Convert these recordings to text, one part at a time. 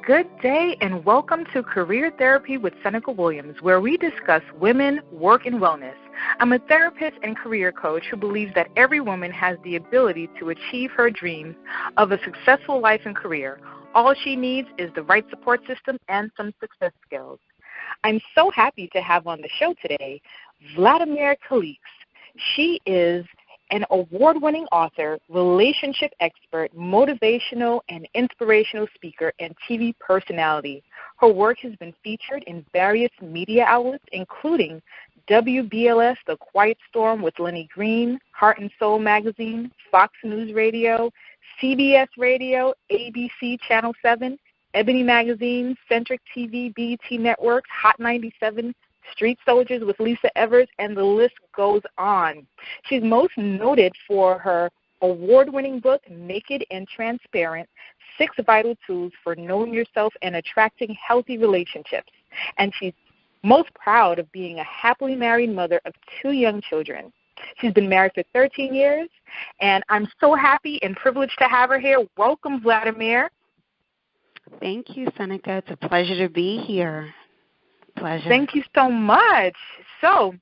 Good day and welcome to Career Therapy with Seneca Williams, where we discuss women, work, and wellness. I'm a therapist and career coach who believes that every woman has the ability to achieve her dreams of a successful life and career. All she needs is the right support system and some success skills. I'm so happy to have on the show today Vladimire Calixte. She is an award-winning author, relationship expert, motivational and inspirational speaker, and TV personality. Her work has been featured in various media outlets, including WBLS, The Quiet Storm with Lenny Green, Heart and Soul Magazine, Fox News Radio, CBS Radio, ABC Channel 7, Ebony Magazine, Centric TV, BET Networks, Hot 97, Street Soldiers with Lisa Evers, and the list goes on. She's most noted for her award-winning book, Naked and Transparent, 6 Vital Tools for Knowing Yourself and Attracting Healthy Relationships. And she's most proud of being a happily married mother of 2 young children. She's been married for 13 years, and I'm so happy and privileged to have her here. Welcome, Vladimire. Thank you, Seneca. It's a pleasure to be here. Pleasure. Thank you so much. So,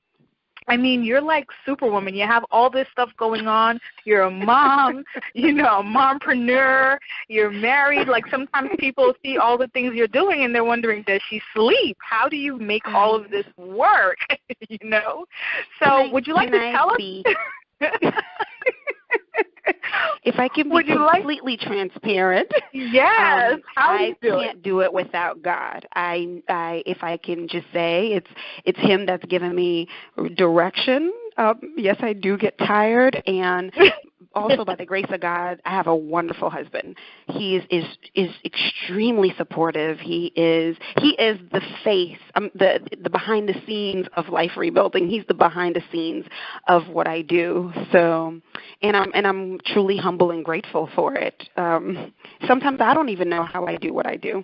I mean, you're like Superwoman. You have all this stuff going on. You're a mom, a mompreneur. You're married. Like sometimes people see all the things you're doing and they're wondering, does she sleep? How do you make all of this work? So would you like to tell us? If I can be completely transparent, yes. I can't do it without God. If I can just say it's Him that's given me direction. Yes, I do get tired, and also by the grace of God, I have a wonderful husband. He is extremely supportive. He is the face, the behind the scenes of life rebuilding. He's the behind the scenes of what I do. So, and I'm truly humble and grateful for it. Sometimes I don't even know how I do what I do.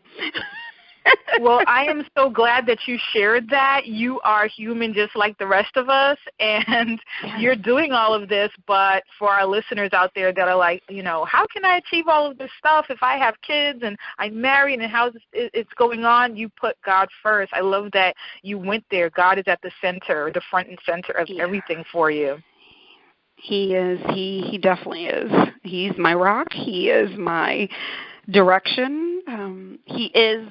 Well, I am so glad that you shared that. You are human just like the rest of us, and you're doing all of this. But for our listeners out there that are like, how can I achieve all of this stuff if I have kids and I'm married and how it's going on? You put God first. I love that you went there. God is at the center, the front and center of everything for you. He is. He definitely is. He's my rock. He is my direction. He is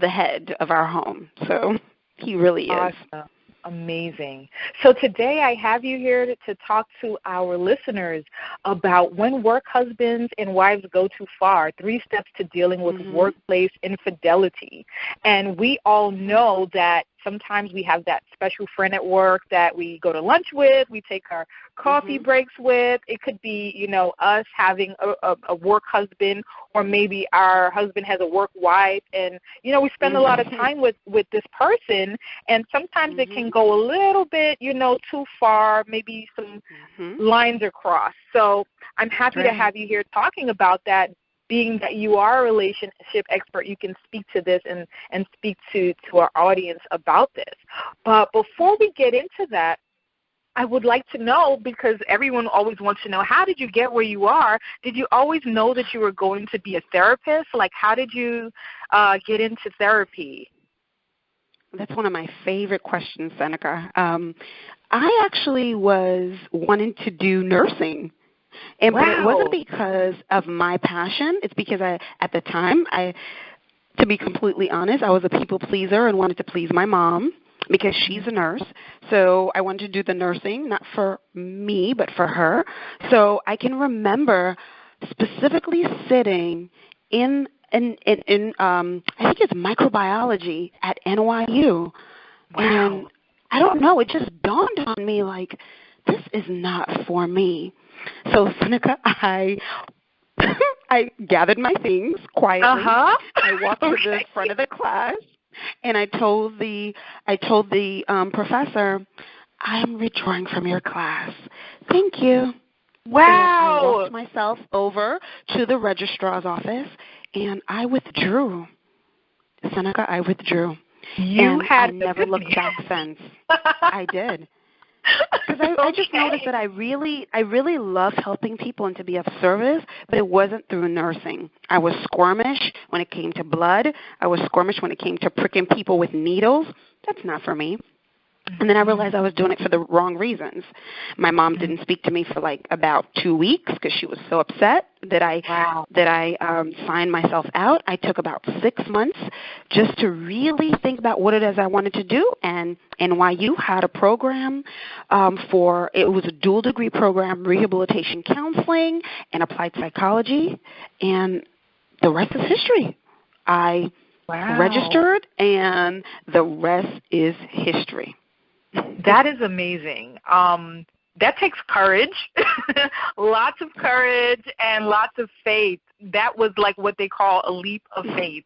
the head of our home. So he really is. Awesome. Amazing. So today I have you here to talk to our listeners about when work husbands and wives go too far, 3 steps to dealing with workplace infidelity. And we all know that sometimes we have that special friend at work that we go to lunch with, we take our coffee breaks with. It could be, us having a work husband, or maybe our husband has a work wife, and, we spend a lot of time with this person, and sometimes it can go a little bit, too far, maybe some lines are crossed. So I'm happy to have you here talking about that. Being that you are a relationship expert, you can speak to this and speak to our audience about this. But before we get into that, I would like to know, because everyone always wants to know, how did you get where you are? Did you always know that you were going to be a therapist? Like, how did you get into therapy? That's one of my favorite questions, Seneca. I actually was wanting to do nursing. But it wasn't because of my passion. It's because at the time, to be completely honest, I was a people pleaser and wanted to please my mom because she's a nurse. So I wanted to do the nursing, not for me, but for her. So I can remember specifically sitting in I think it's microbiology at NYU. Wow. And I don't know, it just dawned on me like, this is not for me. So, Seneca, I gathered my things quietly. I walked to the front of the class, and I told the professor, I'm withdrawing from your class. Thank you. Wow. And I walked myself over to the registrar's office, and I withdrew. Seneca, I withdrew. You and had I never looked back since. I did. Because I just noticed that I really love helping people and to be of service, but it wasn't through nursing. I was squirmish when it came to blood. I was squirmish when it came to pricking people with needles. That's not for me. And then I realized I was doing it for the wrong reasons. My mom didn't speak to me for like about 2 weeks because she was so upset that I signed myself out. I took about 6 months just to really think about what it is I wanted to do. And NYU had a program it was a dual degree program, rehabilitation counseling and applied psychology, and the rest is history. I registered, and the rest is history. That is amazing. That takes courage, lots of courage and lots of faith. That was like what they call a leap of faith.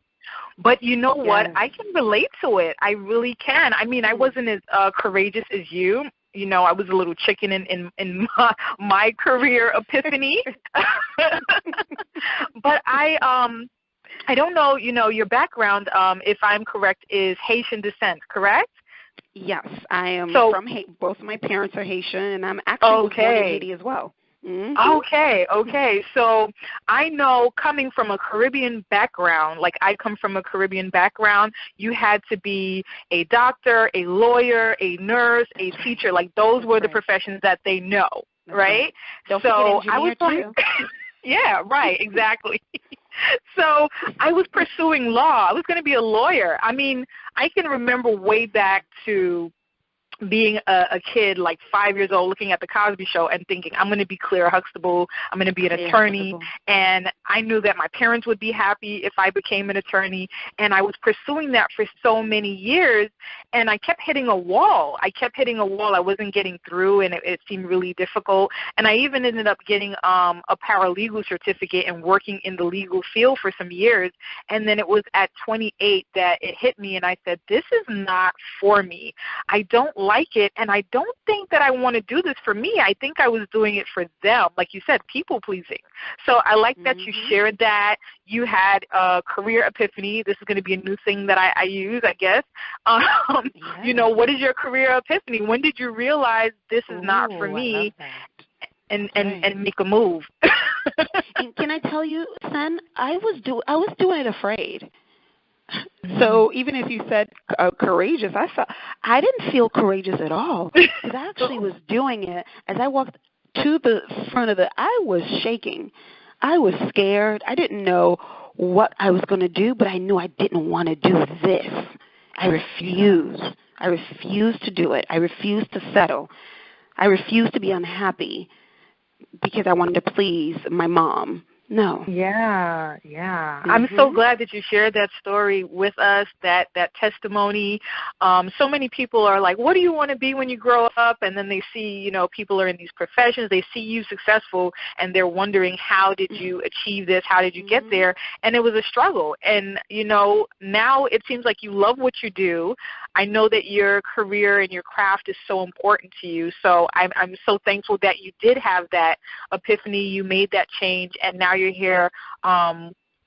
But you know what? I can relate to it. I really can. I mean, I wasn't as courageous as you. You know, I was a little chicken in my career epiphany. But I don't know, you know, your background, if I'm correct, is Haitian descent, correct? Yes, I am from Haiti. Both of my parents are Haitian, and I'm actually born in Haiti as well. Mm-hmm. Okay. So I know coming from a Caribbean background, like I come from a Caribbean background, you had to be a doctor, a lawyer, a nurse, a teacher. Like those were the professions that they know, right? Don't forget I was like, yeah, right, exactly. So I was pursuing law. I was going to be a lawyer. I mean, I can remember way back to being a kid, like 5 years old, looking at the Cosby Show and thinking, I'm going to be Claire Huxtable, I'm going to be an attorney. And I knew that my parents would be happy if I became an attorney. And I was pursuing that for so many years, and I kept hitting a wall. I wasn't getting through, and it seemed really difficult. And I even ended up getting a paralegal certificate and working in the legal field for some years. And then it was at 28 that it hit me, and I said, this is not for me. I don't like it, and I don't think that I want to do this for me. I think I was doing it for them, like you said, people-pleasing. So I like that you shared that. You had a career epiphany. This is going to be a new thing that I use, I guess. You know, what is your career epiphany? When did you realize this is not for me and make a move? And can I tell you, Sen, I was doing it afraid. So even if you said courageous, I didn't feel courageous at all, because I actually was doing it. As I walked to the front I was shaking. I was scared. I didn't know what I was going to do, but I knew I didn't want to do this. I refused. I refused to do it. I refused to settle. I refused to be unhappy because I wanted to please my mom. No. Yeah. I'm so glad that you shared that story with us, that testimony. So many people are like, what do you want to be when you grow up? And then they see, you know, people are in these professions. They see you successful, and they're wondering, how did you achieve this? How did you get there? And it was a struggle. And, you know, now it seems like you love what you do. I know that your career and your craft is so important to you. So I'm so thankful that you did have that epiphany. You made that change, and now you're here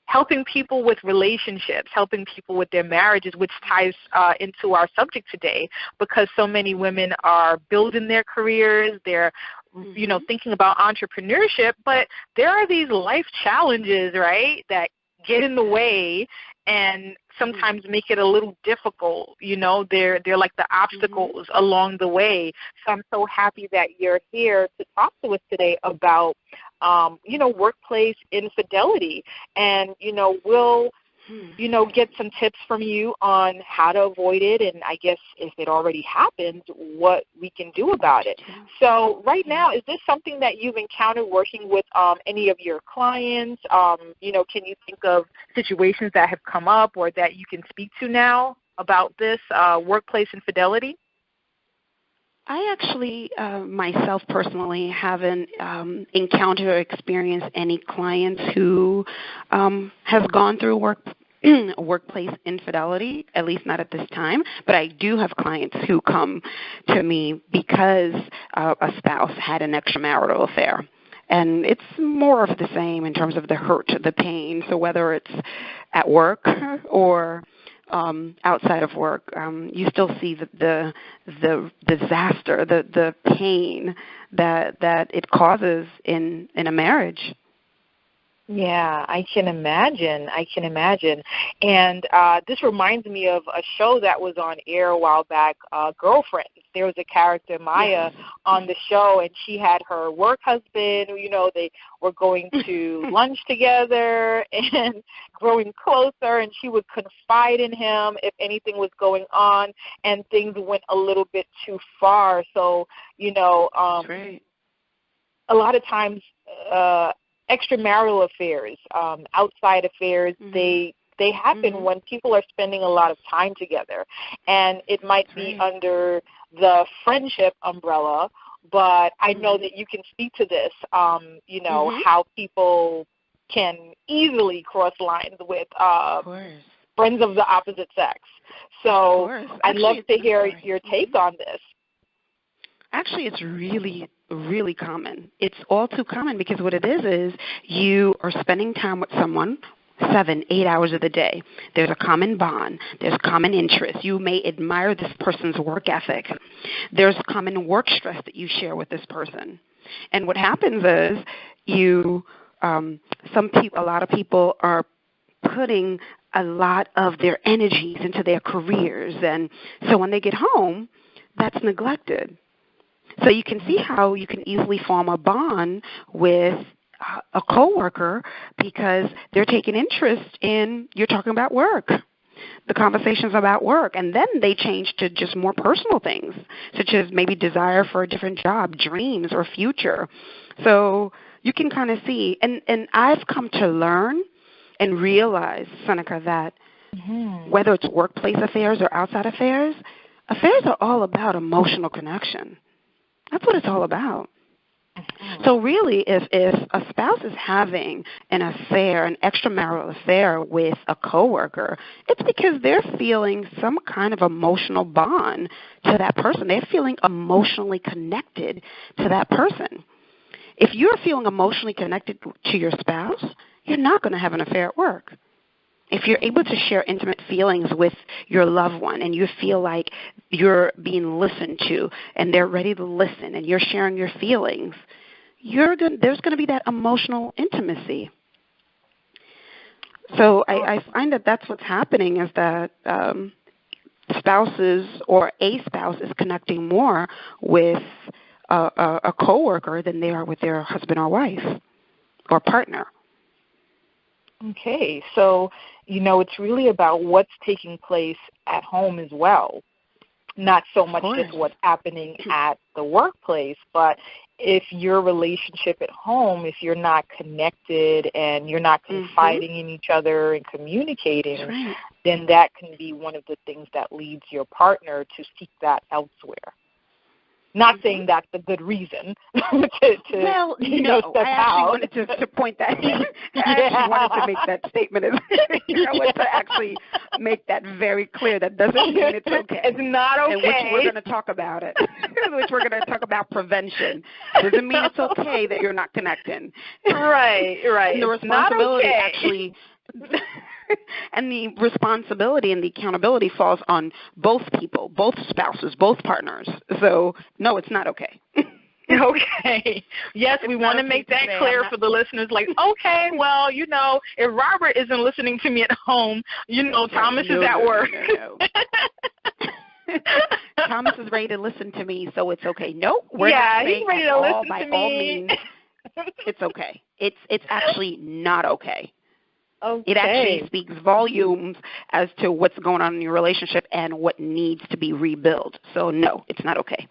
helping people with relationships, helping people with their marriages, which ties into our subject today, because so many women are building their careers, they're you know, thinking about entrepreneurship, but there are these life challenges, right, that get in the way and sometimes make it a little difficult. You know, they're like the obstacles along the way. So I'm so happy that you're here to talk to us today about, you know, workplace infidelity. And, you know, we'll, you know, get some tips from you on how to avoid it, and I guess if it already happened, what we can do about it. So right now, is this something that you've encountered working with any of your clients? You know, can you think of situations that have come up or that you can speak to now about this workplace infidelity? I actually, myself personally, haven't encountered or experienced any clients who have gone through workplace infidelity, at least not at this time. But I do have clients who come to me because a spouse had an extramarital affair. And it's more of the same in terms of the hurt, the pain. So whether it's at work or outside of work. You still see the disaster, the pain that it causes in a marriage. Yeah, I can imagine. And this reminds me of a show that was on air a while back, Girlfriends. There was a character, Maya, on the show, and she had her work husband. You know, they were going to lunch together and growing closer, and she would confide in him if anything was going on, and things went a little bit too far. So, you know, a lot of times extramarital affairs, outside affairs, they happen when people are spending a lot of time together. And it might be under the friendship umbrella, but I know that you can speak to this, you know, how people can easily cross lines with friends of the opposite sex. So I'd love to hear your take on this. Actually, it's really common. It's all too common because what it is you are spending time with someone 7-8 hours of the day. There's a common bond. There's common interest. You may admire this person's work ethic. There's common work stress that you share with this person. And what happens is a lot of people are putting a lot of their energies into their careers, and so when they get home, that's neglected. So you can see how you can easily form a bond with a coworker because they're taking interest in, you're talking about work. The conversation's about work, and then they change to just more personal things, such as maybe desire for a different job, dreams, or future. So you can kind of see, and I've come to learn and realize, Seneca, that whether it's workplace affairs or outside affairs are all about emotional connection. That's what it's all about. So really, if a spouse is having an affair, an extramarital affair with a coworker, it's because they're feeling some kind of emotional bond to that person. They're feeling emotionally connected to that person. If you're feeling emotionally connected to your spouse, you're not going to have an affair at work. If you're able to share intimate feelings with your loved one and you feel like you're being listened to and they're ready to listen and you're sharing your feelings, there's going to be that emotional intimacy. So I find that that's what's happening is that spouses or a spouse is connecting more with a coworker than they are with their husband or wife or partner. Okay, so, you know, it's really about what's taking place at home as well, not so much just what's happening at the workplace, but if your relationship at home, if you're not connected and you're not confiding in each other and communicating, then that can be one of the things that leads your partner to seek that elsewhere. Not saying that's a good reason to step out. I actually wanted to point that. I actually wanted to make that statement. I wanted to actually make that very clear. That doesn't mean it's okay. It's not okay. In which we're going to talk about it. In which we're going to talk about prevention. Doesn't mean it's okay that you're not connecting. Right. And the responsibility actually. And the responsibility and the accountability falls on both people, both spouses, both partners. So, no, it's not okay. Okay. Yes, we want to make that clear for the listeners. Like, okay, well, you know, if Robert isn't listening to me at home, you know, Thomas is at work. No. Thomas is ready to listen to me, so it's okay. Nope, we're not he's ready to listen by to me. All means, it's okay. It's actually not okay. Okay. It actually speaks volumes as to what's going on in your relationship and what needs to be rebuilt. So, no, it's not okay.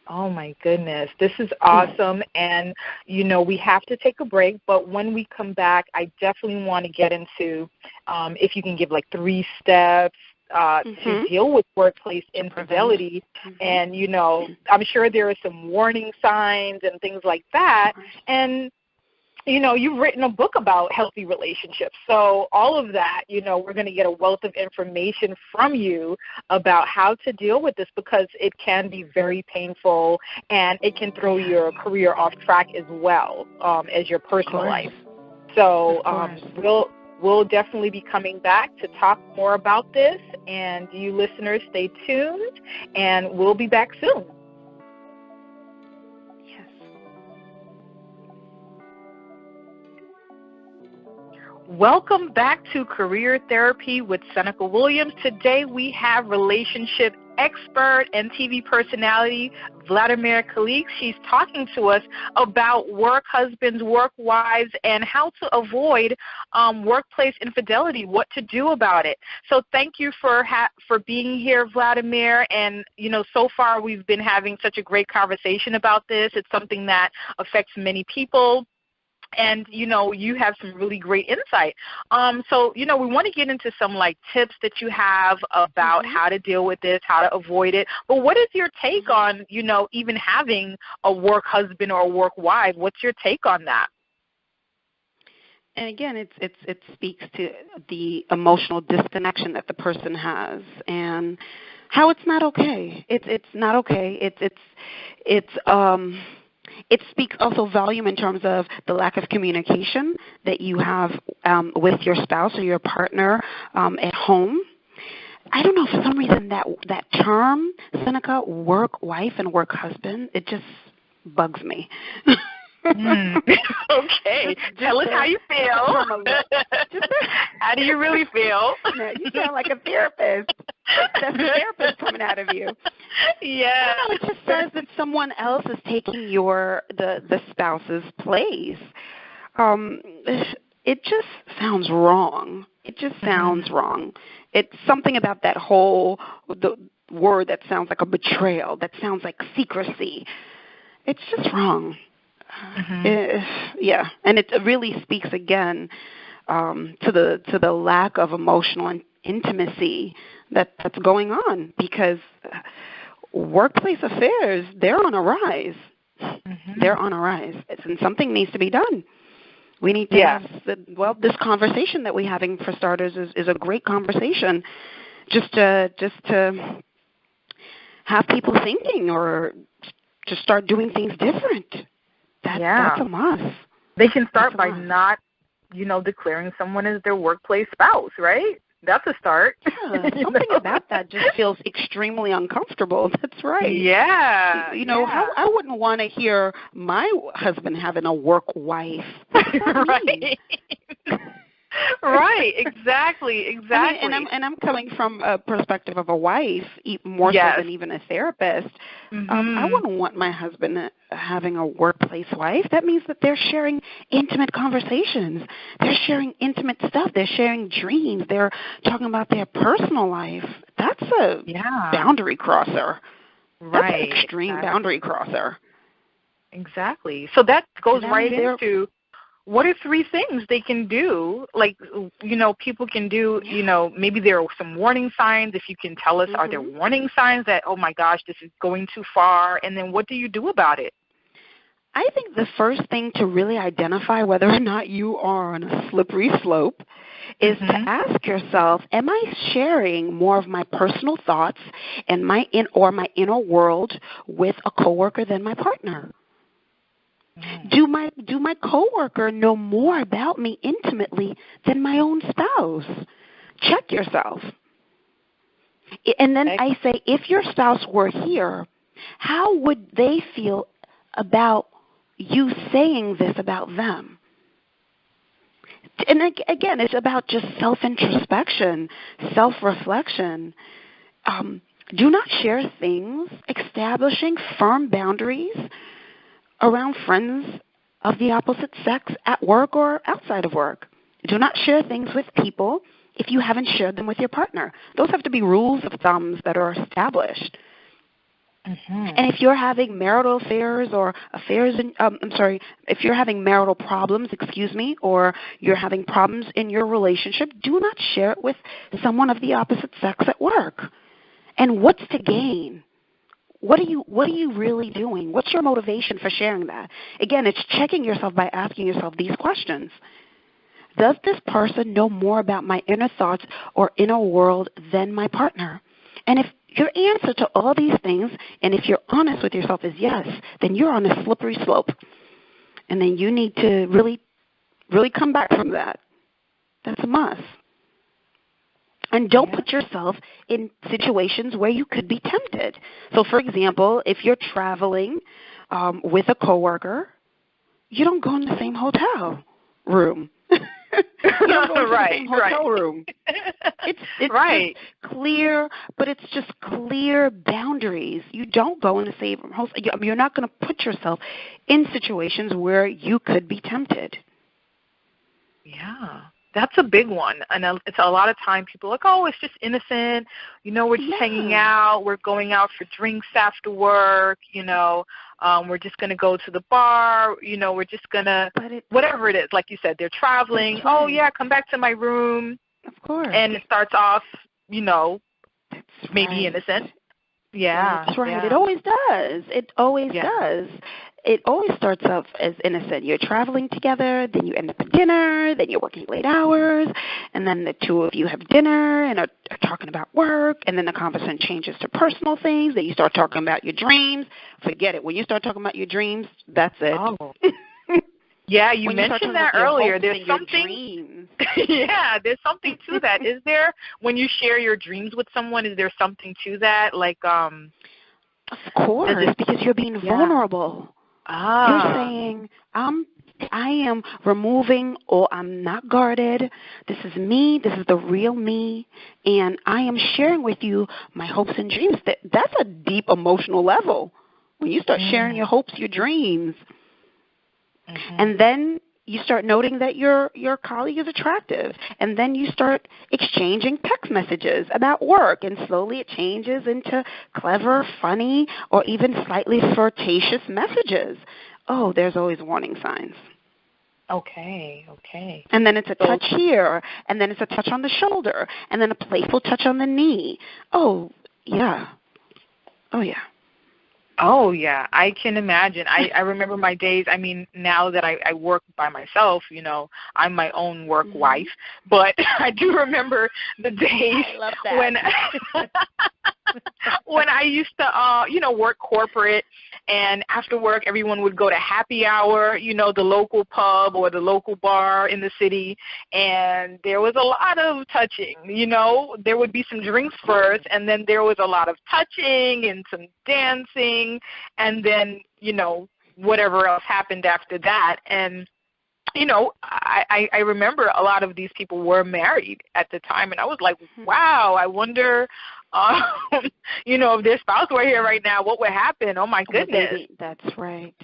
Oh, my goodness. This is awesome. And, you know, we have to take a break. But when we come back, I definitely want to get into if you can give, like, 3 steps to deal with workplace infidelity. And, you know, I'm sure there are some warning signs and things like that. And you know, you've written a book about healthy relationships. So all of that, you know, we're going to get a wealth of information from you about how to deal with this because it can be very painful and it can throw your career off track as well as your personal life. So we'll definitely be coming back to talk more about this. And you listeners, stay tuned, and we'll be back soon. Yes. Welcome back to Career Therapy with Seneca Williams. Today we have relationship expert and TV personality Vladimire Calixte. She's talking to us about work husbands, work wives, and how to avoid workplace infidelity, what to do about it. So thank you for being here, Vladimire. And, so far we've been having such a great conversation about this. It's something that affects many people. And, you have some really great insight. So, we want to get into some, tips that you have about how to deal with this, how to avoid it. But what is your take on, even having a work husband or a work wife? What's your take on that? And again, it speaks to the emotional disconnection that the person has and how it's not okay. It's not okay. It speaks also volume in terms of the lack of communication that you have with your spouse or your partner at home. I don't know, for some reason that term, Seneca, work wife and work husband, it just bugs me. Okay. Tell us how you feel. How do you really feel? No, you sound like a therapist. That's a therapist coming out of you. Yeah. It just says that someone else is taking the spouse's place. It just sounds wrong. It just sounds wrong. It's something about the word that sounds like a betrayal, that sounds like secrecy. It's just wrong. Yeah, and it really speaks again to the lack of emotional intimacy that's going on, because workplace affairs, they're on a rise. They're on a rise, and something needs to be done. We need to have this conversation that we're having, for starters, is a great conversation, just to have people thinking or to start doing things different. That's a must. They can start by not, declaring someone as their workplace spouse, right? That's a start. Yeah, something about that just feels extremely uncomfortable. That's right. Yeah. I wouldn't want to hear my husband having a work wife. Right. Right, exactly. I mean, and I'm coming from a perspective of a wife, more so than even a therapist. I wouldn't want my husband having a workplace wife. That means that they're sharing intimate conversations. They're sharing intimate stuff. They're sharing dreams. They're talking about their personal life. That's a boundary crosser. Right. That's an extreme boundary crosser. Exactly. So that goes right into, what are 3 things they can do? People can do, maybe there are some warning signs. If you can tell us, are there warning signs that, oh, my gosh, this is going too far? And then what do you do about it? I think the first thing to really identify whether or not you are on a slippery slope is to ask yourself, am I sharing more of my personal thoughts and my inner world with a coworker than my partner? Do my coworker know more about me intimately than my own spouse? Check yourself. And then I say, if your spouse were here, how would they feel about you saying this about them? And again, it's about just self-introspection, self-reflection. Do not share things establishing firm boundaries around friends of the opposite sex at work or outside of work. Do not share things with people if you haven't shared them with your partner. Those have to be rules of thumbs that are established. And if you're having marital affairs or if you're having marital problems, or you're having problems in your relationship, do not share it with someone of the opposite sex at work. And what's to gain? What are you really doing? What's your motivation for sharing that? Again, it's checking yourself by asking yourself these questions. Does this person know more about my inner thoughts or inner world than my partner? And if your answer to all these things, and if you're honest with yourself, is yes, then you're on a slippery slope. And then you need to really, really come back from that. That's a must. And don't put yourself in situations where you could be tempted. So, for example, if you're traveling with a coworker, you don't go in the same hotel room. You don't go in the same hotel room. It's just clear, but it's just clear boundaries. You don't go in the same hotel. You're not going to put yourself in situations where you could be tempted. Yeah. That's a big one. And it's a lot of time people are like, oh, it's just innocent. We're just hanging out. We're going out for drinks after work. We're just going to go to the bar. We're just going to, whatever it is. Like you said, they're traveling. Right. Oh, yeah, come back to my room. Of course. And it starts off, maybe innocent. Yeah. That's right. Yeah. It always does. It always does. It always starts off as innocent. You're traveling together, then you end up at dinner, then you're working late hours, and then the two of you have dinner and are talking about work, and then the conversation changes to personal things, then you start talking about your dreams. Forget it. When you start talking about your dreams, that's it. Oh. Yeah, you mentioned that earlier. There's something. Yeah, there's something to that. Is there, when you share your dreams with someone, is there something to that? Like, of course, because you're being vulnerable. You're saying, I am removing, or I'm not guarded. This is me. This is the real me, and I am sharing with you my hopes and dreams. That's a deep emotional level when you start sharing your hopes, your dreams. And then you start noting that your colleague is attractive, and then you start exchanging text messages about work, and slowly it changes into clever, funny, or even slightly flirtatious messages. Oh, there's always warning signs. Okay. And then it's a touch here, and then it's a touch on the shoulder, and then a playful touch on the knee. Oh, yeah. Oh, yeah, I can imagine. I remember my days. I mean, now that I work by myself, I'm my own work wife. But I do remember the days when I used to, work corporate, and after work everyone would go to happy hour, the local pub or the local bar in the city, and there was a lot of touching. There would be some drinks first, and then there was a lot of touching and some dancing, and then, whatever else happened after that. And I remember a lot of these people were married at the time, and I was like, wow, I wonder, if their spouse were here right now, what would happen? Oh, my goodness. Baby, that's right.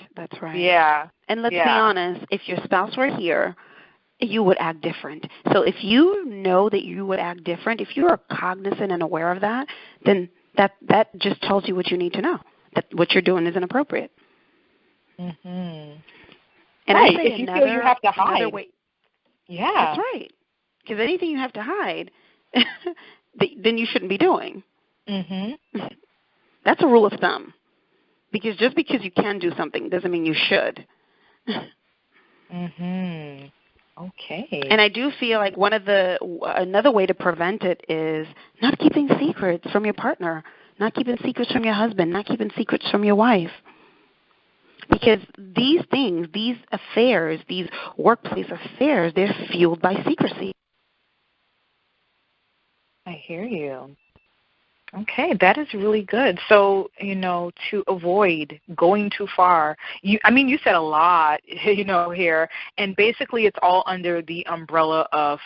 Yeah. And let's be honest, if your spouse were here, you would act different. So if you know that you would act different, if you are cognizant and aware of that, then that just tells you what you need to know, that what you're doing is inappropriate. Mm-hmm. And right. I say if you feel you have to hide. Yeah. That's right. Because anything you have to hide, then you shouldn't be doing. Mm-hmm. That's a rule of thumb. Because just because you can do something doesn't mean you should. Mm-hmm. Okay. And I do feel like another way to prevent it is not keeping secrets from your partner, not keeping secrets from your husband, not keeping secrets from your wife. Because these things, these affairs, these workplace affairs, they're fueled by secrecy. I hear you. Okay, that is really good. So, to avoid going too far, you said a lot, here, and basically it's all under the umbrella of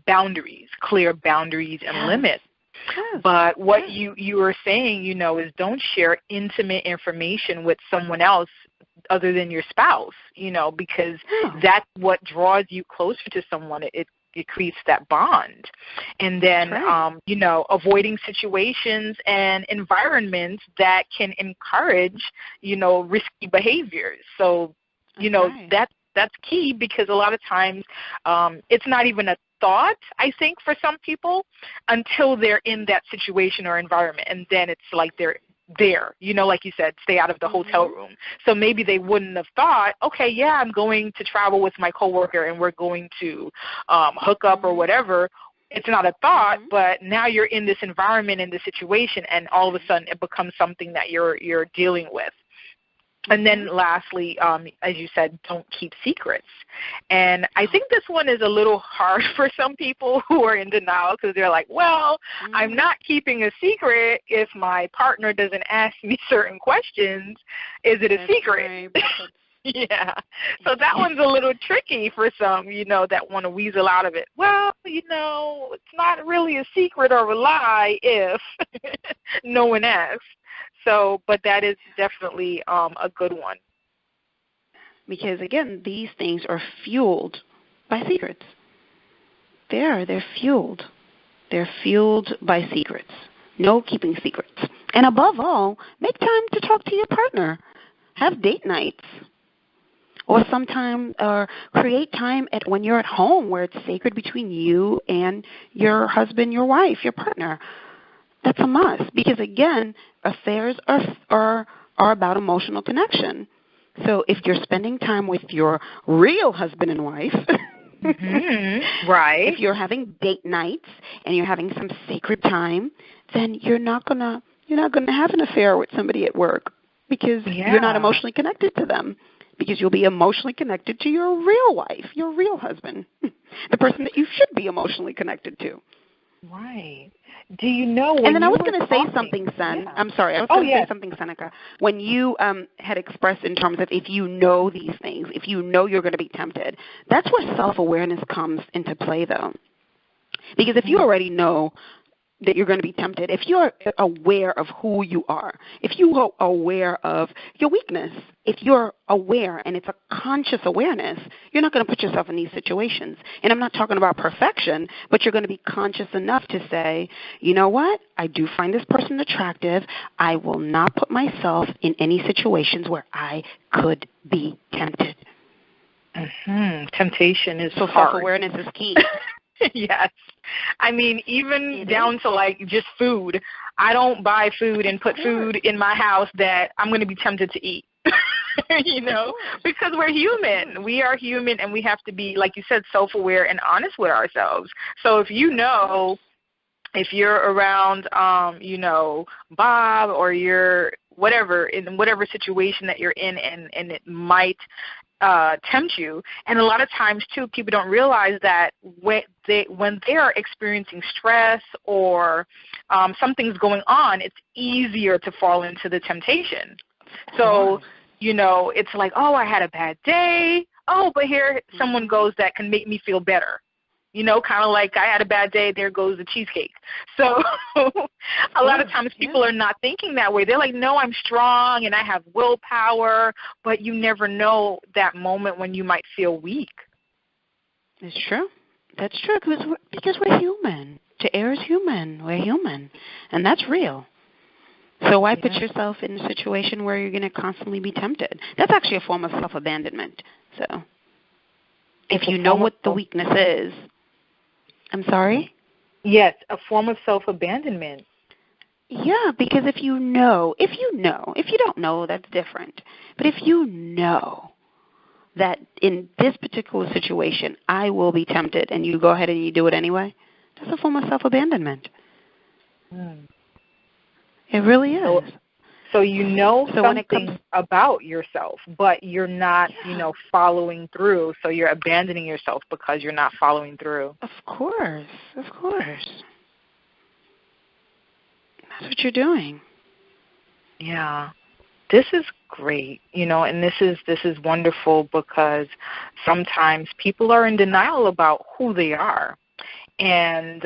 boundaries, clear boundaries and limits. Yes. But what you were saying, is don't share intimate information with someone else other than your spouse, because that's what draws you closer to someone. It creates that bond. And then, avoiding situations and environments that can encourage, risky behaviors. So, that's key, because a lot of times it's not even a thought, I think, for some people until they're in that situation or environment. And then it's like they're there, like you said, stay out of the hotel room. So maybe they wouldn't have thought, okay, yeah, I'm going to travel with my coworker and we're going to hook up or whatever. It's not a thought, but now you're in this environment, in this situation, and all of a sudden it becomes something that you're dealing with. And then lastly, as you said, don't keep secrets. And I think this one is a little hard for some people who are in denial because they're like, well, I'm not keeping a secret if my partner doesn't ask me certain questions. Is it a secret? Right. Yeah. So that one's a little tricky for some, that want to weasel out of it. Well, it's not really a secret or a lie if no one asks. So, but that is definitely a good one. Because, again, these things are fueled by secrets. They're fueled. They're fueled by secrets. No keeping secrets. And above all, make time to talk to your partner. Have date nights. Or create time when you're at home where it's sacred between you and your husband, your wife, your partner. That's a must because, again, affairs are about emotional connection. So if you're spending time with your real husband and wife, right? If you're having date nights and you're having some sacred time, then you're not gonna have an affair with somebody at work because you're not emotionally connected to them. Because you'll be emotionally connected to your real wife, your real husband, the person that you should be emotionally connected to. Right. Do you know when And then I was going to say something, Sen. Yeah. I'm sorry. I was going to say something, Seneca. When you had expressed in terms of if you know these things, if you know you're going to be tempted, that's where self-awareness comes into play, though. Because if you already know that you're going to be tempted, if you're aware of who you are, if you are aware of your weakness, if you're aware and it's a conscious awareness, you're not going to put yourself in these situations. And I'm not talking about perfection, but you're going to be conscious enough to say, you know what, I do find this person attractive. I will not put myself in any situations where I could be tempted. Temptation is so hard. Self-awareness is key. Yes. I mean, even down to like just food. I don't buy food and put food in my house that I'm going to be tempted to eat, because we're human. We are human and we have to be, like you said, self-aware and honest with ourselves. So if if you're around, Bob or you're whatever, in whatever situation that you're in and it might tempt you. And a lot of times, too, people don't realize that when they are experiencing stress or something's going on, it's easier to fall into the temptation. So, it's like, oh, I had a bad day. Oh, but here someone goes that can make me feel better. Kind of like I had a bad day, there goes the cheesecake. So a lot of times people are not thinking that way. They're like, no, I'm strong and I have willpower, but you never know that moment when you might feel weak. It's true. That's true because we're human. To err is human. We're human. And that's real. So why put yourself in a situation where you're going to constantly be tempted? That's actually a form of self-abandonment. So if you know what the weakness is, I'm sorry? Yes, a form of self-abandonment. Yeah, because if you don't know, that's different. But if you know that in this particular situation I will be tempted and you go ahead and you do it anyway, that's a form of self-abandonment. It really is. So something about yourself, but you're not, following through. So you're abandoning yourself because you're not following through. Of course. That's what you're doing. Yeah. This is great, and this is wonderful because sometimes people are in denial about who they are. And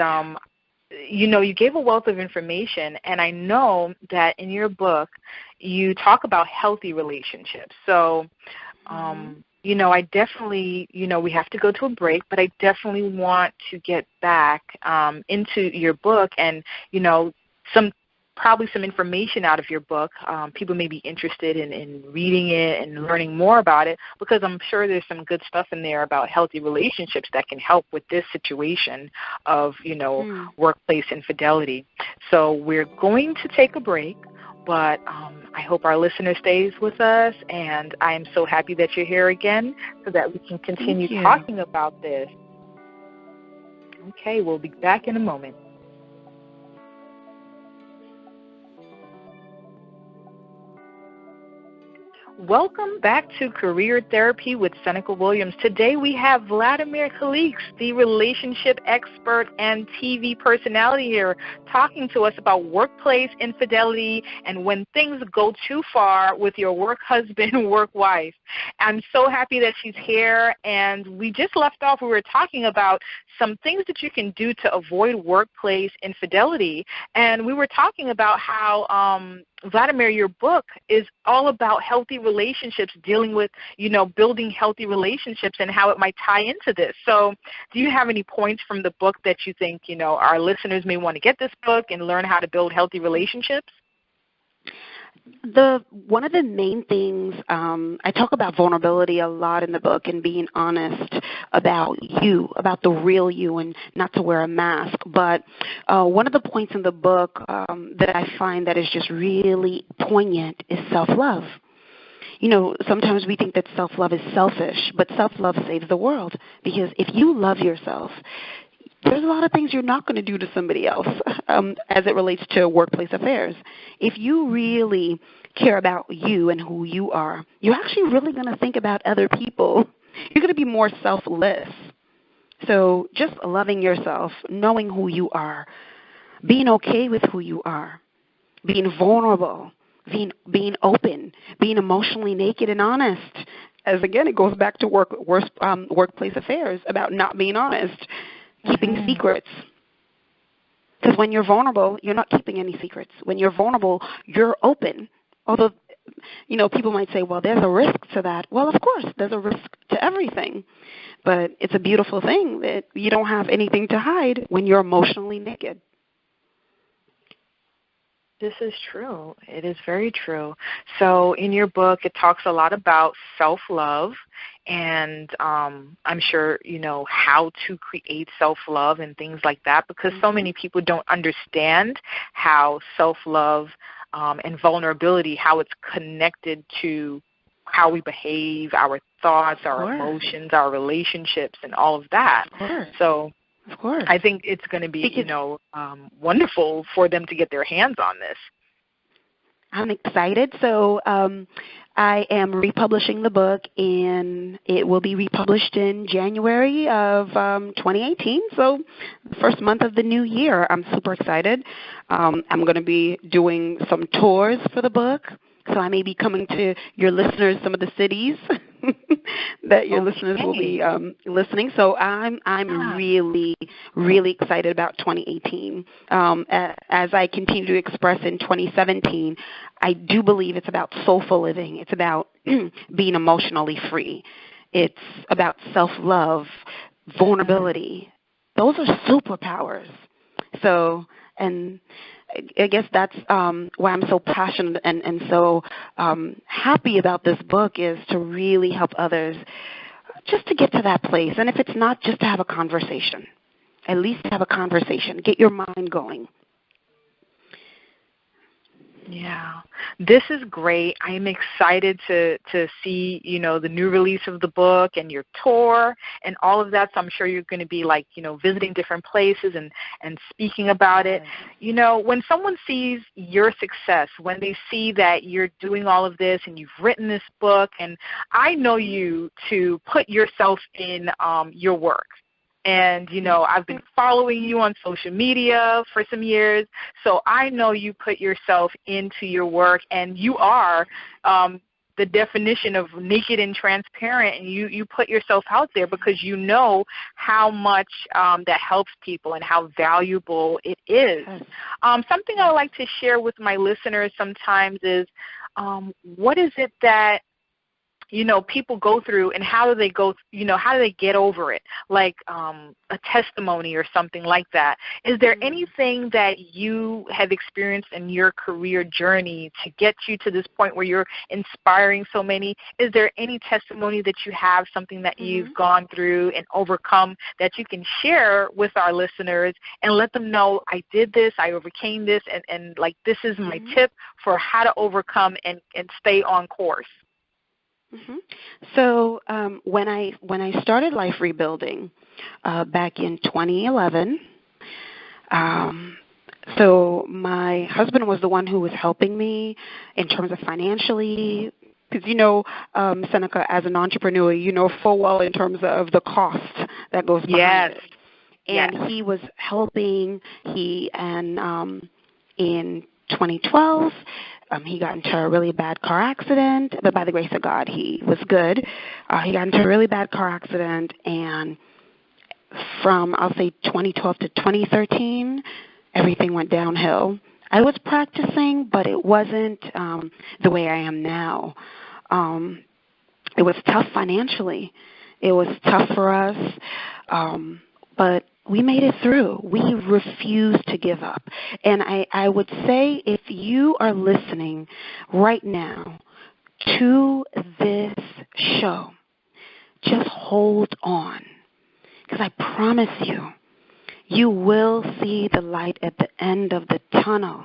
you gave a wealth of information, and I know that in your book you talk about healthy relationships. So, I definitely, we have to go to a break, but I definitely want to get back into your book and, some information out of your book. People may be interested in reading it and learning more about it because I'm sure there's some good stuff in there about healthy relationships that can help with this situation of, workplace infidelity. So we're going to take a break, but I hope our listener stays with us, and I am so happy that you're here again so that we can continue talking about this. Okay, we'll be back in a moment. Welcome back to Career Therapy with Seneca Williams. Today we have Vladimire Calixte, the relationship expert and TV personality here, talking to us about workplace infidelity and when things go too far with your work husband, work wife. I'm so happy that she's here, and we just left off. We were talking about some things that you can do to avoid workplace infidelity, and we were talking about how Vladimire, your book is all about healthy relationships, dealing with, building healthy relationships and how it might tie into this. So do you have any points from the book that you think, our listeners may want to get this book and learn how to build healthy relationships? One of the main things, I talk about vulnerability a lot in the book and being honest about you, about the real you, and not to wear a mask. But one of the points in the book that I find that is just really poignant is self-love. Sometimes we think that self-love is selfish, but self-love saves the world, because if you love yourself, there's a lot of things you're not going to do to somebody else as it relates to workplace affairs. If you really care about you and who you are, you're actually really going to think about other people. You're going to be more selfless. So just loving yourself, knowing who you are, being okay with who you are, being vulnerable, being open, being emotionally naked and honest. As again, it goes back to workplace affairs about not being honest. Keeping secrets. Because when you're vulnerable, you're not keeping any secrets. When you're vulnerable, you're open. Although, people might say, well, there's a risk to that. Well, of course, there's a risk to everything. But it's a beautiful thing that you don't have anything to hide when you're emotionally naked. This is true. It is very true. So in your book, it talks a lot about self-love, and I'm sure you know how to create self-love and things like that, because so many people don't understand how self-love and vulnerability, how it's connected to how we behave, our thoughts, our emotions, our relationships, and all of that. So of course. I think it's going to be, wonderful for them to get their hands on this. I'm excited. So I am republishing the book, and it will be republished in January of 2018, so the first month of the new year. I'm super excited. I'm going to be doing some tours for the book, so I may be coming to your listeners, some of the cities that your listeners will be listening. So I'm really, really excited about 2018. As I continue to express in 2017, I do believe it's about soulful living. It's about being emotionally free. It's about self-love, vulnerability. Those are superpowers. So, and I guess that's why I'm so passionate and so happy about this book, is to really help others just to get to that place. And if it's not, just to have a conversation, at least have a conversation. Get your mind going. Yeah, this is great. I am excited to see, the new release of the book and your tour and all of that. So I'm sure you're going to be visiting different places and speaking about it. When someone sees your success, when they see that you're doing all of this and you've written this book, and I know you to put yourself in your work. And, I've been following you on social media for some years, so I know you put yourself into your work, and you are the definition of naked and transparent, and you put yourself out there because you know how much that helps people and how valuable it is. Something I like to share with my listeners sometimes is what is it that people go through, and how do they get over it? Like a testimony or something like that. Is there anything that you have experienced in your career journey to get you to this point where you're inspiring so many? Is there any testimony that you have, something that you've gone through and overcome that you can share with our listeners and let them know, I did this, I overcame this, and this is my tip for how to overcome and stay on course? So when I started Life Rebuilding back in 2011, so my husband was the one who was helping me in terms of financially Because Seneca, as an entrepreneur, you know full well in terms of the cost that goes behind it. And he was helping. In 2012, he got into a really bad car accident, but by the grace of God, he was good. He got into a really bad car accident, and from, I'll say, 2012 to 2013, everything went downhill. I was practicing, but it wasn't the way I am now. It was tough financially. It was tough for us, but we made it through. We refused to give up. And I would say if you are listening right now to this show, just hold on. Because I promise you, you will see the light at the end of the tunnel.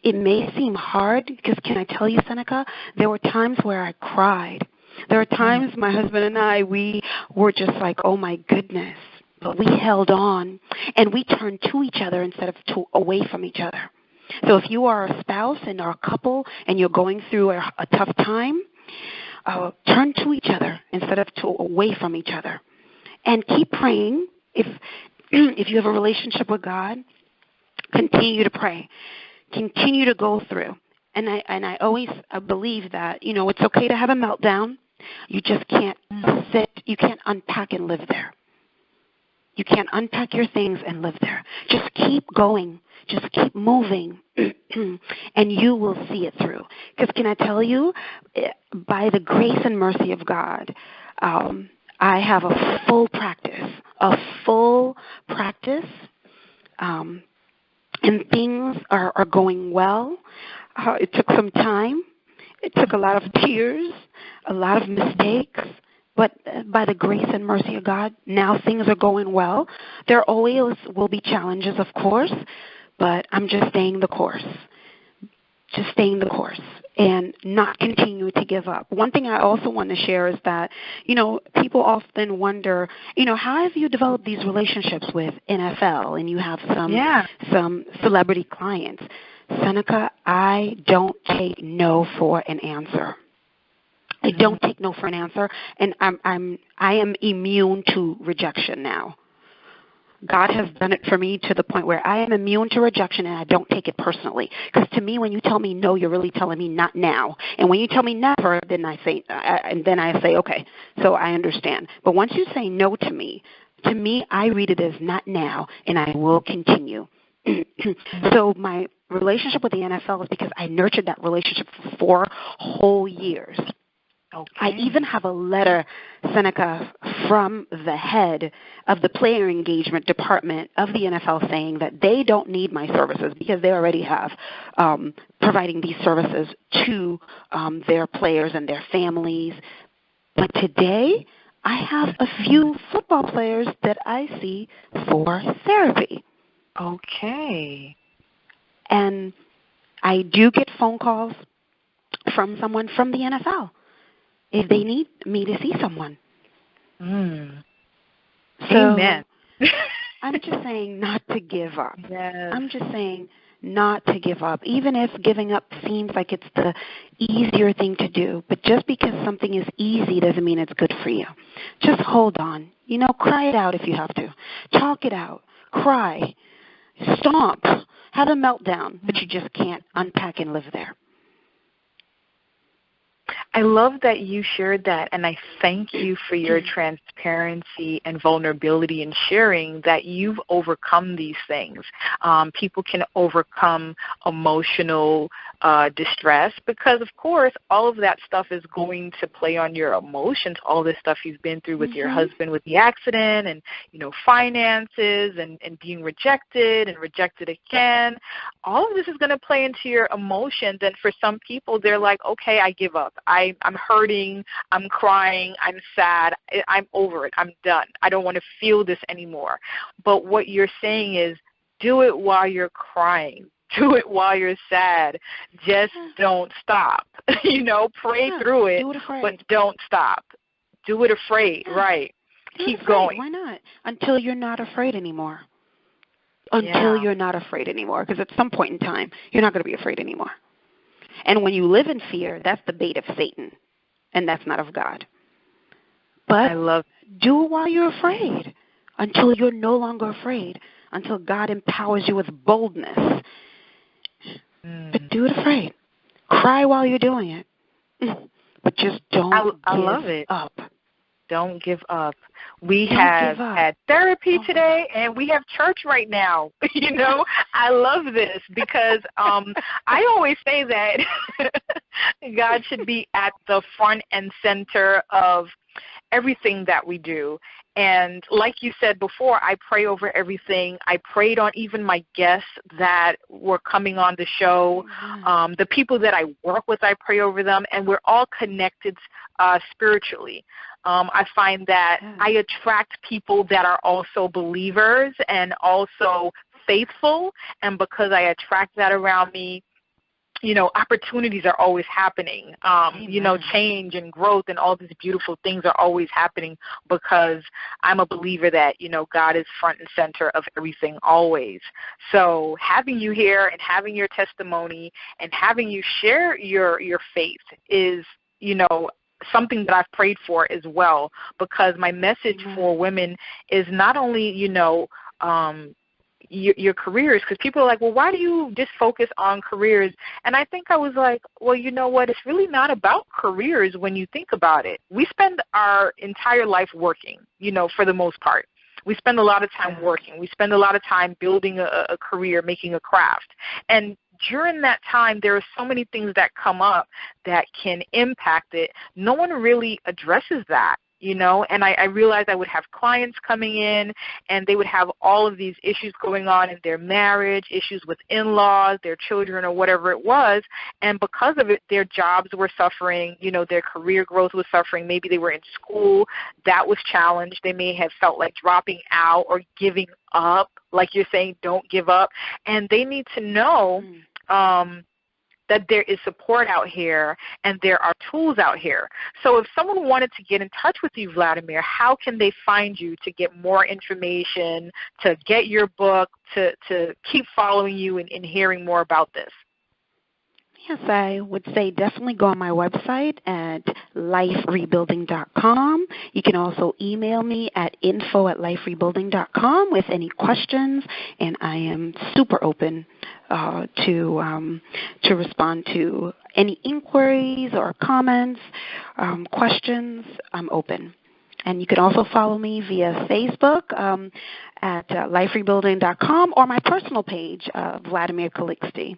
It may seem hard, because can I tell you, Seneca, there were times where I cried. There are times my husband and I, we were just like, oh my goodness. But we held on, and we turned to each other instead of away from each other. So if you are a spouse and are a couple and you're going through a tough time, turn to each other instead of away from each other. And keep praying. If you have a relationship with God, continue to pray. Continue to go through. And I always believe that, it's okay to have a meltdown. You just can't sit. You can't unpack and live there. You can't unpack your things and live there. Just keep going. Just keep moving, and you will see it through. Because can I tell you, by the grace and mercy of God, I have a full practice, and things are going well. It took some time. It took a lot of tears, a lot of mistakes. But by the grace and mercy of God, now things are going well. There always will be challenges, of course, but I'm just staying the course. Just staying the course and not continue to give up. One thing I also want to share is that, people often wonder, how have you developed these relationships with NFL and you have some celebrity clients? Seneca, I don't take no for an answer. I don't take no for an answer, and I am immune to rejection now. God has done it for me to the point where I am immune to rejection, and I don't take it personally. Because to me, when you tell me no, you're really telling me not now. And when you tell me never, then I say, okay, so I understand. But once you say no to me, I read it as not now, and I will continue. So my relationship with the NFL is because I nurtured that relationship for 4 whole years. Okay. I even have a letter, Seneca, from the head of the player engagement department of the NFL saying that they don't need my services because they already have providing these services to their players and their families. But today, I have a few football players that I see for therapy. Okay. And I do get phone calls from someone from the NFL if they need me to see someone. So Amen. I'm just saying not to give up. Yes. I'm just saying not to give up, even if giving up seems like it's the easier thing to do. But just because something is easy doesn't mean it's good for you. Just hold on. Cry it out if you have to. Talk it out. Cry. Stomp. Have a meltdown. But you just can't unpack and live there. I love that you shared that, and I thank you for your transparency and vulnerability in sharing that you've overcome these things. People can overcome emotional distress because, of course, all of that stuff is going to play on your emotions, all this stuff you've been through with your husband with the accident and, finances and being rejected and rejected again. All of this is going to play into your emotions, and for some people, they're like, okay, I give up. I'm hurting, I'm crying, I'm sad, I'm over it, I'm done. I don't want to feel this anymore. But what you're saying is do it while you're crying. Do it while you're sad. Just don't stop. Pray through it, but don't stop. Do it afraid, right. Keep going. Why not? Until you're not afraid anymore. You're not afraid anymore, because at some point in time, you're not going to be afraid anymore. And when you live in fear, that's the bait of Satan. and that's not of God. But I love do it while you're afraid, until you're no longer afraid, until God empowers you with boldness. But do it afraid. Cry while you're doing it. But just don't give up. Don't give up. We have had therapy today, and we have church right now. You know, I love this because I always say that God should be at the front and center of everything that we do. And like you said before, I pray over everything. I prayed on even my guests that were coming on the show. The people that I work with, I pray over them, and we're all connected spiritually. I find that I attract people that are also believers and also faithful, and because I attract that around me, you know, opportunities are always happening. You know, change and growth and all these beautiful things are always happening because I'm a believer that, you know, God is front and center of everything always. So having you here and having your testimony and having you share your faith is, you know, something that I've prayed for as well, because my message for women is not only, you know, your careers, because people are like, well, why do you just focus on careers? And I think I was like, well, you know what? It's really not about careers when you think about it. We spend our entire life working, you know, for the most part. We spend a lot of time working. We spend a lot of time building a career, making a craft. And during that time, there are so many things that come up that can impact it. No one really addresses that, you know, and I realized I would have clients coming in, and they would have all of these issues going on in their marriage, issues with in-laws, their children, or whatever it was, and because of it, their jobs were suffering, you know, their career growth was suffering. Maybe they were in school, that was challenged. They may have felt like dropping out or giving up, like you're saying, don't give up, and they need to know that there is support out here and there are tools out here. So if someone wanted to get in touch with you, Vladimire, how can they find you to get more information, to get your book, to keep following you and hearing more about this? Yes, I would say definitely go on my website at liferebuilding.com. You can also email me at info@liferebuilding.com with any questions, and I am super open to respond to any inquiries or comments, questions. I'm open. And you can also follow me via Facebook at liferebuilding.com or my personal page, Vladimire Calixte.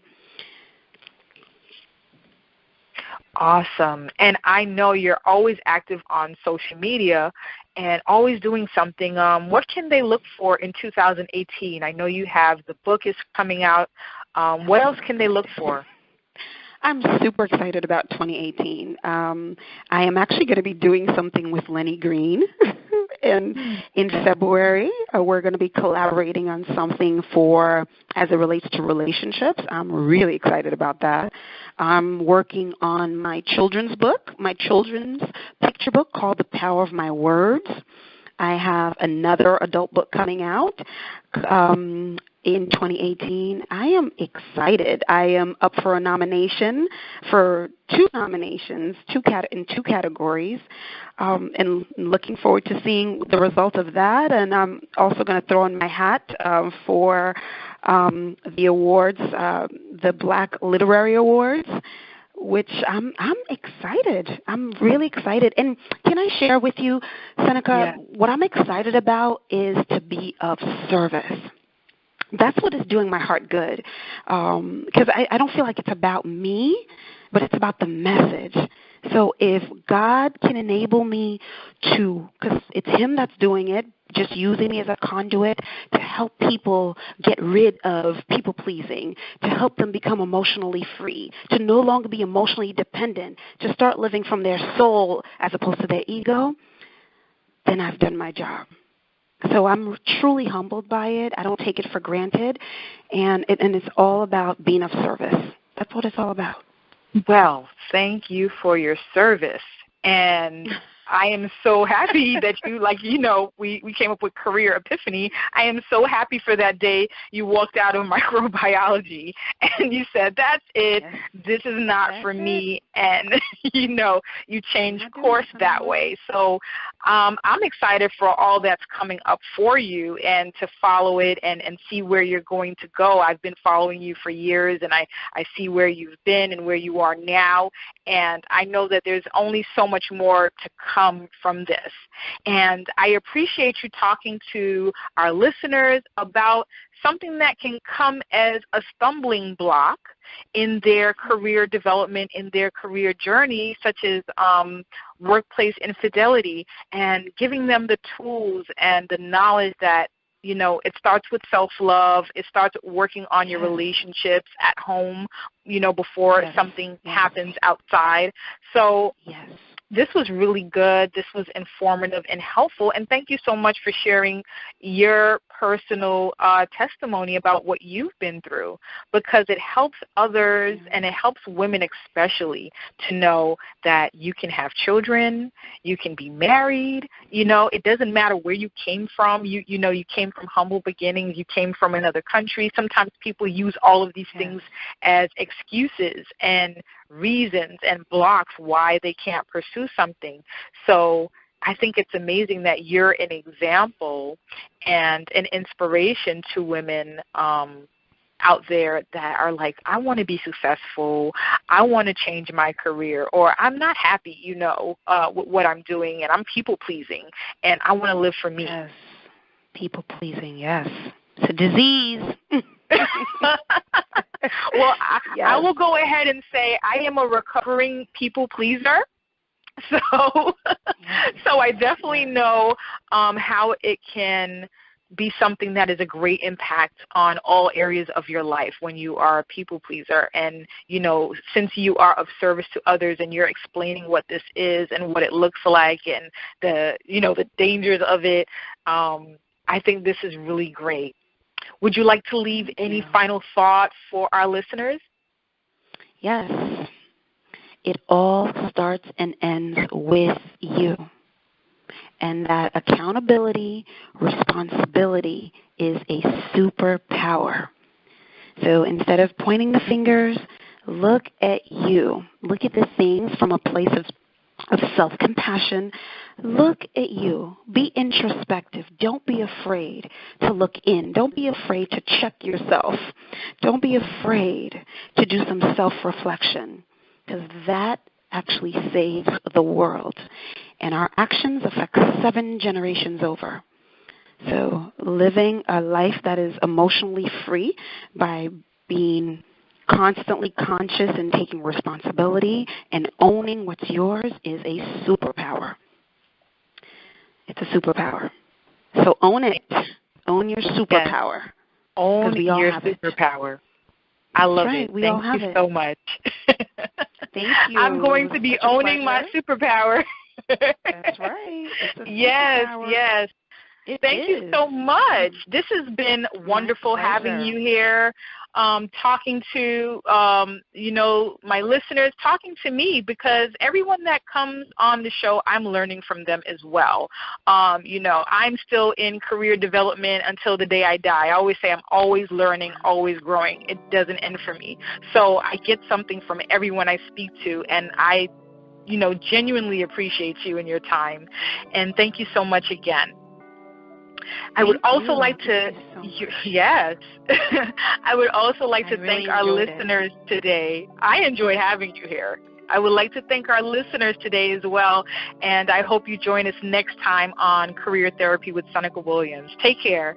Awesome. And I know you're always active on social media and always doing something. What can they look for in 2018? I know you have the book is coming out. What else can they look for? I'm super excited about 2018. I am actually going to be doing something with Lenny Green in February. We're going to be collaborating on something as it relates to relationships. I'm really excited about that. I'm working on my children's picture book called The Power of My Words. I have another adult book coming out in 2018. I am excited. I am up for a nomination for two categories, and looking forward to seeing the result of that. And I'm also going to throw in my hat for the awards, the Black Literary Awards, which I'm excited. I'm really excited. And can I share with you, Seneca, what I'm excited about is to be of service. That's what is doing my heart good, because I don't feel like it's about me, but it's about the message. So if God can enable me because it's Him that's doing it, just using me as a conduit to help people get rid of people-pleasing, to help them become emotionally free, to no longer be emotionally dependent, to start living from their soul as opposed to their ego, then I've done my job. So I'm truly humbled by it. I don't take it for granted, and it's all about being of service. That's what it's all about. Well, thank you for your service. And I am so happy that we came up with career epiphany. I am so happy for that day you walked out of microbiology and you said, that's it. Yes. This is not for me. And, you changed course that way. So I'm excited for all that's coming up for you and to follow it and see where you're going to go. I've been following you for years, and I see where you've been and where you are now. And I know that there's only so much more to come from this. And I appreciate you talking to our listeners about something that can come as a stumbling block in their career development, in their career journey, such as workplace infidelity, and giving them the tools and the knowledge that, it starts with self-love. It starts working on your relationships at home, before something happens outside. So this was really good. This was informative and helpful. And thank you so much for sharing your personal testimony about what you've been through, because it helps others and it helps women especially to know that you can have children, you can be married. It doesn't matter where you came from. You came from humble beginnings. You came from another country. Sometimes people use all of these things as excuses and reasons and blocks why they can't pursue something. So I think it's amazing that you're an example and an inspiration to women out there that are like, I want to be successful, I want to change my career, or I'm not happy, with what I'm doing, and I'm people-pleasing, and I want to live for me. Yes, people-pleasing, yes. It's a disease. Well, I will go ahead and say I am a recovering people pleaser. So I definitely know how it can be something that is a great impact on all areas of your life when you are a people pleaser. And, since you are of service to others and you're explaining what this is and what it looks like and the dangers of it, I think this is really great. Would you like to leave any final thoughts for our listeners? Yes. It all starts and ends with you. And that accountability, responsibility is a superpower. So instead of pointing the fingers, look at you. Look at the things from a place of self-compassion. Look at you. Be introspective. Don't be afraid to look in. Don't be afraid to check yourself. Don't be afraid to do some self-reflection, because that actually saves the world. And our actions affect 7 generations over. So living a life that is emotionally free by being constantly conscious and taking responsibility and owning what's yours is a superpower. It's a superpower. So own it. Own your superpower. Yes. Own your superpower. I love it. Thank you so much. Thank you. I'm going to be owning my superpower. That's right. Yes. Thank you so much. This has been wonderful having you here, talking to, my listeners, talking to me, because everyone that comes on the show, I'm learning from them as well. I'm still in career development until the day I die. I always say I'm always learning, always growing. It doesn't end for me. So I get something from everyone I speak to, and I, genuinely appreciate you and your time. And thank you so much again. I would also like to, yes, I would also like to thank our listeners today. I enjoyed having you here. I would like to thank our listeners today as well, and I hope you join us next time on Career Therapy with Seneca Williams. Take care.